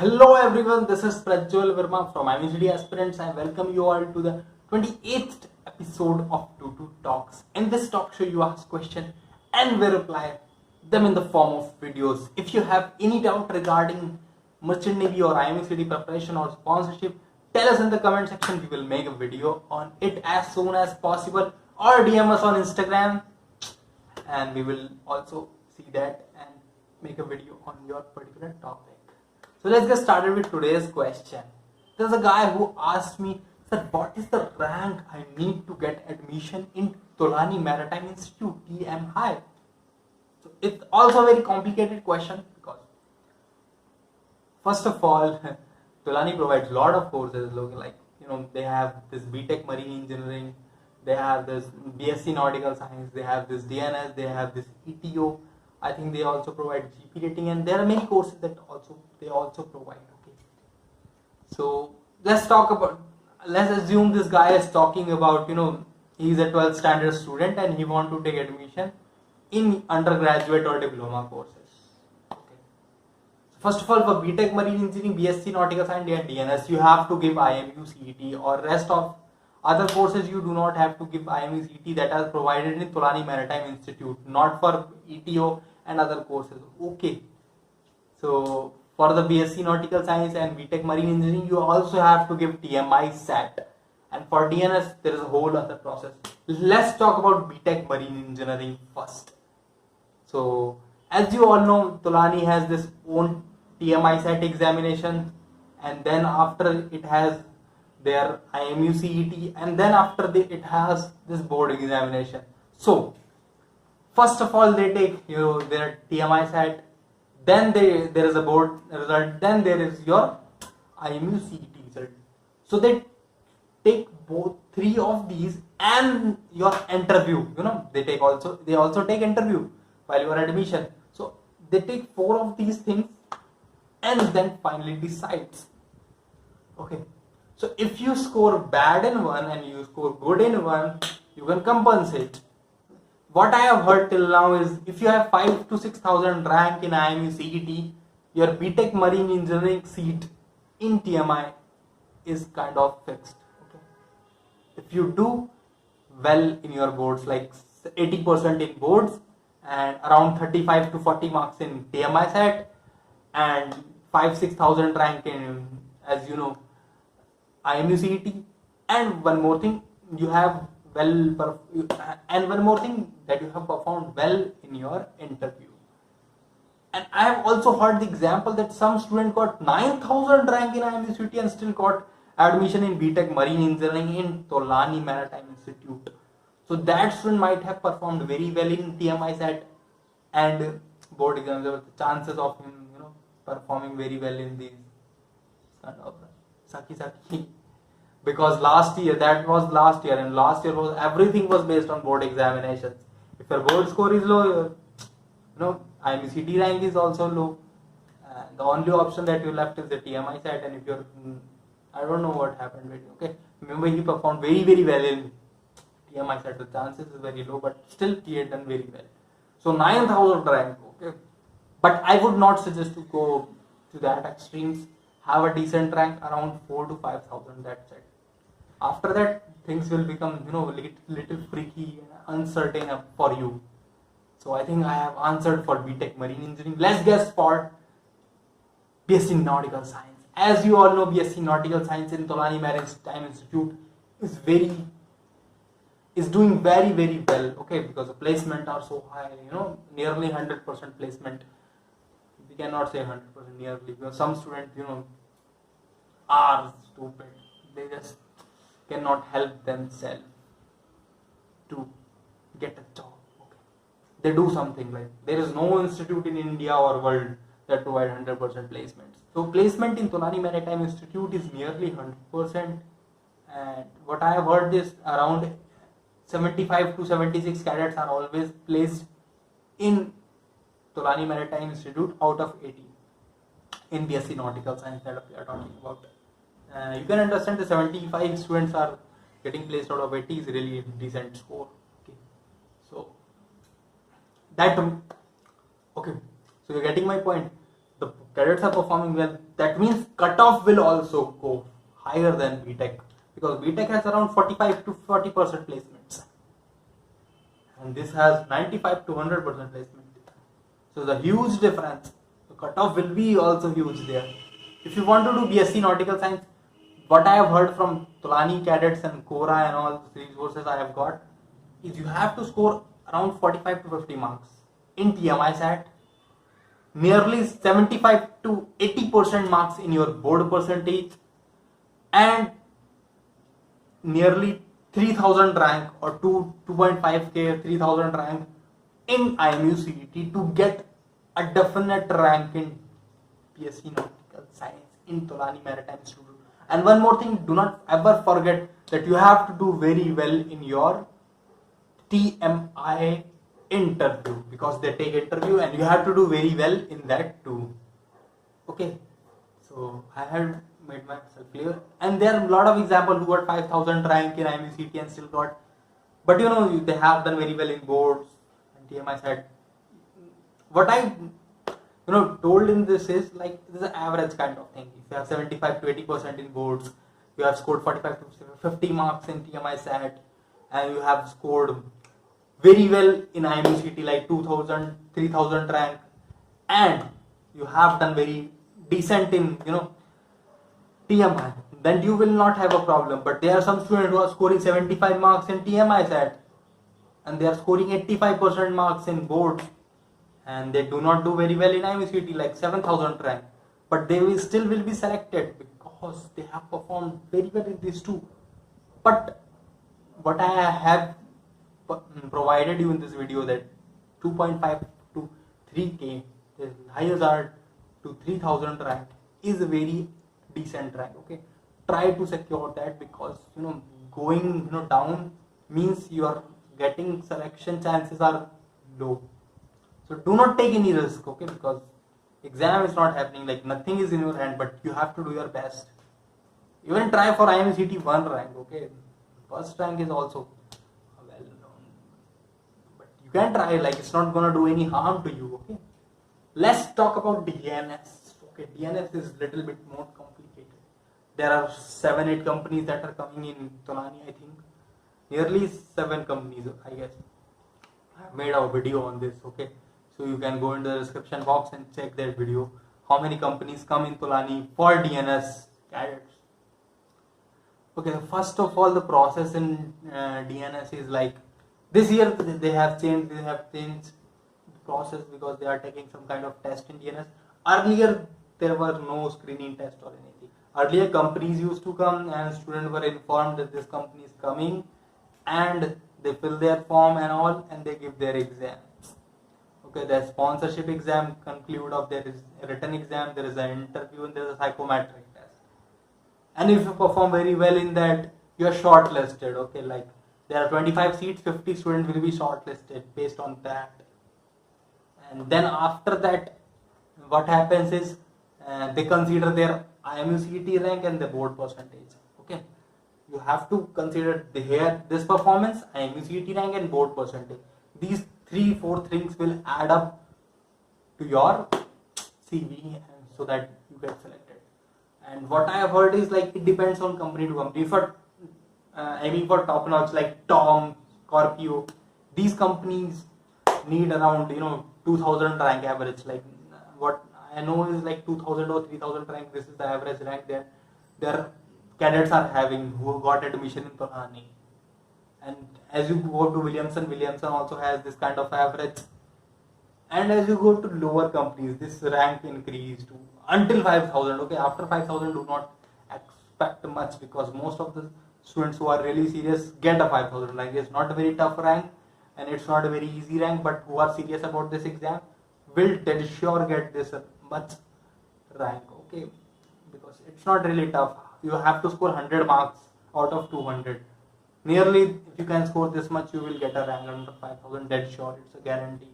Hello everyone, this is Prajwal Verma from IMCD Aspirants. I welcome you all to the 28th episode of Tutu Talks. In this talk show, you ask questions and we reply them in the form of videos. If you have any doubt regarding Merchant Navy or IMCD preparation or sponsorship, tell us in the comment section. We will make a video on it as soon as possible, or DM us on Instagram and we will also see that and make a video on your particular topic. So let's get started with today's question. There's a guy who asked me, sir, what is the rank I need to get admission in Tolani Maritime Institute, TMI? So it's also a very complicated question because first of all, Tolani provides a lot of courses. Like they have this BTech Marine Engineering, they have this BSc Nautical Science, they have this DNS, they have this ETO. I think they also provide GP rating, and there are many courses that they also provide. Okay, so let's assume this guy is talking about he's a 12th standard student and he want to take admission in undergraduate or diploma courses. Okay, first of all, for BTech Marine Engineering, BSc Nautical Science and DNS, you have to give IMU CET, or rest of other courses you do not have to give IMU CET that are provided in Tolani Maritime Institute, not for ETO and other courses. Okay, so for the BSc Nautical Science and BTech Marine Engineering, you also have to give TMI SAT, and for DNS there is a whole other process. Let's talk about BTech Marine Engineering first. So as you all know, Tolani has this own TMI SAT examination, and then after it has their IMU CET, and then after it has this board examination. So first of all, they take their TMI SAT, then there is a board result, then there is your IMU CET result. So they take both three of these and your interview. They also take interview while your admission. So they take four of these things and then finally decides. Okay, so if you score bad in one and you score good in one, you can compensate. What I have heard till now is if you have 5,000 to 6,000 rank in IMU CET, your BTech Marine Engineering seat in TMI is kind of fixed. Okay, if you do well in your boards, like 80% in boards and around 35 to 40 marks in TMI SAT and 5,000-6,000 rank in, as you know, IMU CET, and one more thing that you have performed well in your interview. And I have also heard the example that some student got 9,000 rank in IMU CET and still got admission in BTech Marine Engineering in Tolani Maritime Institute. So that student might have performed very well in TMI SAT and board exams. There were the chances of him performing very well in these kind of Saki, because last year and last year was everything was based on board examinations. If your board score is low, your IMCD rank is also low. The only option that you left is the TMI SAT, and if you're I don't know what happened with you. Okay, remember he performed very very well in TMI SAT. The chances is very low, but still he had done very well. So 9,000 rank. Okay, but I would not suggest to go to that extremes. Have a decent rank around 4,000 to 5,000. That's it. After that, things will become little freaky and uncertain for you. So I think I have answered for BTech Marine Engineering. Let's guess for BSc Nautical Science. As you all know, BSc Nautical Science in Tolani Maritime Institute is doing very very well. Okay, because the placement are so high. Nearly 100% placement. We cannot say 100% nearly, because some students are stupid. They just cannot help themselves to get a job. Okay, they do something like, there is no institute in India or world that provide 100% placements. So placement in Tolani Maritime Institute is nearly 100%, and what I have heard is around 75 to 76 cadets are always placed in Tolani Maritime Institute out of 80 in BSc Nautical Science that we are talking about. You can understand the 75 students are getting placed out of 80 is really a decent score. Okay, so you're getting my point. The cadets are performing well, that means cutoff will also go higher than BTech, because BTech has around 45 to 40% placements, and this has 95 to 100% placement. So the huge difference. The cutoff will be also huge there. If you want to do BSc Nautical Science, what I have heard from Tolani cadets and Quora and all the resources I have got is you have to score around 45 to 50 marks in TMI SAT, nearly 75 to 80% marks in your board percentage, and nearly 3000 rank or 2.5k 3000 rank in IMU CET to get a definite rank in BSc Nautical Science in Tolani Maritime Institute. And one more thing, do not ever forget that you have to do very well in your TMI interview, because they take interview and you have to do very well in that too. Okay, so I had made myself clear, and there are a lot of examples who got 5000 rank in IMUCT and still got, but you know, they have done very well in boards and TMI said. What I told in this is like, this is an average kind of thing. If you have 75 to 80% in boards, you have scored 45 to 50 marks in TMI SAT, and you have scored very well in IMUCT like 2000 3000 rank, and you have done very decent in TMI, then you will not have a problem. But there are some students who are scoring 75 marks in TMI SAT and they are scoring 85% marks in boards, and they do not do very well in IMUCT like 7000 rank, but they will still be selected because they have performed very well in these two. But what I have provided you in this video, that 2.5 to 3k, the highest are to 3000 rank, is a very decent rank. Okay, try to secure that, because going down means you are getting selection chances are low. So do not take any risk, okay, because exam is not happening, like nothing is in your hand, but you have to do your best. Even try for IMCT 1 rank, okay, first rank is also well known, but you can try, like it's not gonna do any harm to you. Okay, let's talk about DNS. Okay, DNS is little bit more complicated. There are 7-8 companies that are coming in Tolani, I think nearly 7 companies, I guess. I have made a video on this, okay, so you can go in the description box and check that video, how many companies come in Tolani for DNS cadets. Okay, first of all, the process in DNS is like, this year they have changed the process, because they are taking some kind of test in DNS. Earlier there were no screening test or anything. Earlier companies used to come and students were informed that this company is coming, and they fill their form and all, and they give their exam. Okay, the sponsorship exam conclude of there is a written exam, there is an interview, and there is a psychometric test. And if you perform very well in that, you are shortlisted. Okay, like there are 25 seats, 50 students will be shortlisted based on that. And then after that, what happens is they consider their IMUCT rank and the board percentage. Okay, you have to consider this performance, IMUCT rank and board percentage. These 3-4 things will add up to your CV, and so that you get selected. And what I have heard is like, it depends on company to company. For aiming for top notch like Tom, Scorpio, these companies need around 2000 rank average. Like what I know is like 2000 or 3000 rank. This is the average rank that their cadets are having who got admission in Tolani. And as you go to Williamson also has this kind of average. And as you go to lower companies, this rank increase to until 5000. Okay, after 5000, do not expect much, because most of the students who are really serious get a 5000 rank. It's not a very tough rank and it's not a very easy rank, but who are serious about this exam will dead sure get this much rank. Okay, because it's not really tough. You have to score 100 marks out of 200. Nearly, if you can score this much, you will get a rank under 5000, dead sure. It's a guarantee.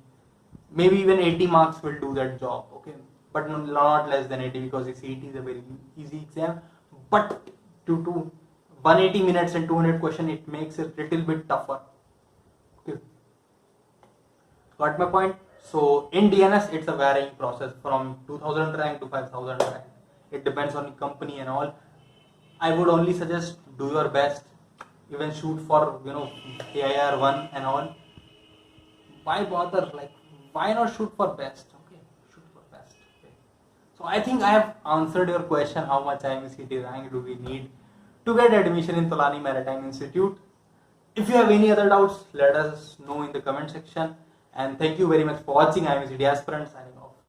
Maybe even 80 marks will do that job. Okay, but not less than 80, because the CET is a very easy exam. But due to 180 minutes and 200 questions, it makes it little bit tougher. Okay, got my point? So in DNS, it's a varying process from 2000 rank to 5000 rank. It depends on the company and all. I would only suggest do your best. Even shoot for AIR1 and all. Why bother? Like, why not shoot for best? Okay, shoot for best. Okay. So I think I have answered your question. How much IMCT rank do we need to get admission in Tolani Maritime Institute? If you have any other doubts, let us know in the comment section. And thank you very much for watching IMCT Aspirant signing off.